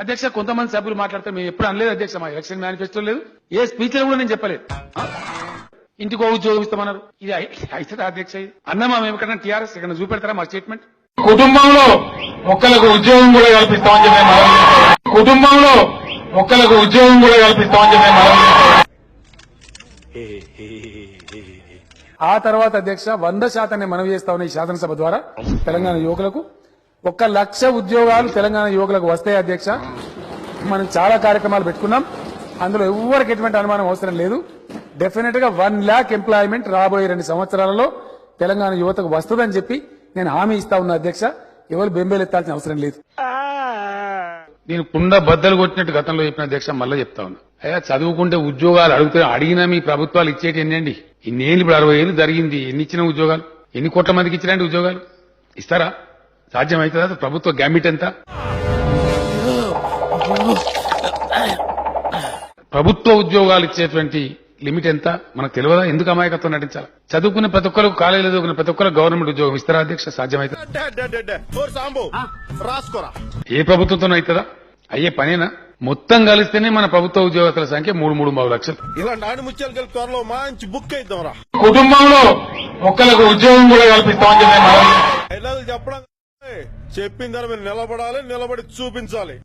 అధ్యక్ష కొంతమంది సభ్యులు మాట్లాడితే మేము ఎప్పుడు అనలేదు అధ్యక్ష, మా ఎలక్షన్ మేనిఫెస్టో లేదు, ఏ స్పీచ్ లో కూడా నేను చెప్పలేదు. ఇంటికో ఉద్యోగం ఇస్తామన్నారు. ఇది అవుతుందా అధ్యక్ష? ఇది అన్నమా మేము ఎక్కడన్నా టీఆర్ఎస్ ఎక్కడ చూపెడతారా మా స్టేట్మెంట్? కుటుంబంలో ఒక్కలకు ఉద్యోగం కూడా కల్పిస్తామని చెప్పి కుటుంబంలో ఒక్కలకు ఉద్యోగం కూడా కల్పిస్తామని చెప్పి ఆ తర్వాత అధ్యక్ష 100% మనవి చేస్తా ఉన్న ఈ శాసనసభ ద్వారా తెలంగాణ యువకులకు 1,00,000 ఉద్యోగాలు తెలంగాణ యువకులకు వస్తాయి అధ్యక్ష. మనం చాలా కార్యక్రమాలు పెట్టుకున్నాం, అందులో ఎవరికి ఎటువంటి అనుమానం అవసరం లేదు. డెఫినెట్ గా 1,00,000 ఎంప్లాయ్మెంట్ రాబోయే 2 సంవత్సరాలలో తెలంగాణ యువతకు వస్తుందని చెప్పి నేను హామీ ఇస్తా ఉన్నా అధ్యక్ష. ఎవరు బెంబేలెత్తాల్సిన అవసరం లేదు. నేను కుండ బద్దలు కొట్టినట్టు గతంలో చెప్పిన అధ్యక్ష, మళ్ళీ చెప్తా ఉన్నా. అయ్యా చదువుకుంటే ఉద్యోగాలు అడిగినా మీ ప్రభుత్వాలు ఇచ్చేటి ఎన్నండి? ఇన్నేళ్ళు ఇప్పుడు 60 ఏళ్ళు జరిగింది, ఎన్ని ఇచ్చిన ఉద్యోగాలు? ఎన్ని కోట్ల మందికి ఇచ్చినండి ఉద్యోగాలు? ఇస్తారా? సాధ్యమవుతుందా? ప్రభుత్వ గ్యామిట్ ఎంత? ప్రభుత్వ ఉద్యోగాలు ఇచ్చేటువంటి లిమిట్ ఎంత మనకు తెలియదా? ఎందుకు అమాయకత్వం నటించాలి? చదువుకునే ప్రతి ఒక్కరికి, కాలేజీలో చదువుకునే ప్రతి ఒక్కరికి గవర్నమెంట్ ఉద్యోగం ఇస్తారా అధ్యక్ష? సాధ్యమైతే ఏ ప్రభుత్వంతోనూ అవుతుందా? అయ్యే పనేనా? మొత్తం కలిస్తేనే మన ప్రభుత్వ ఉద్యోగస్తుల సంఖ్య 3-3.5 లక్షలు. ఇలా నాని ముత్యాలు కలిపి త్వరలో మంచి బుక్ అయిద్దాంరా. కుటుంబంలో ఒక్కలకు ఉద్యోగం కూడా కల్పిస్తామని చెప్పి చెప్పడం చెప్పిందని మీరు నిలబడాలి, నిలబడి చూపించాలి.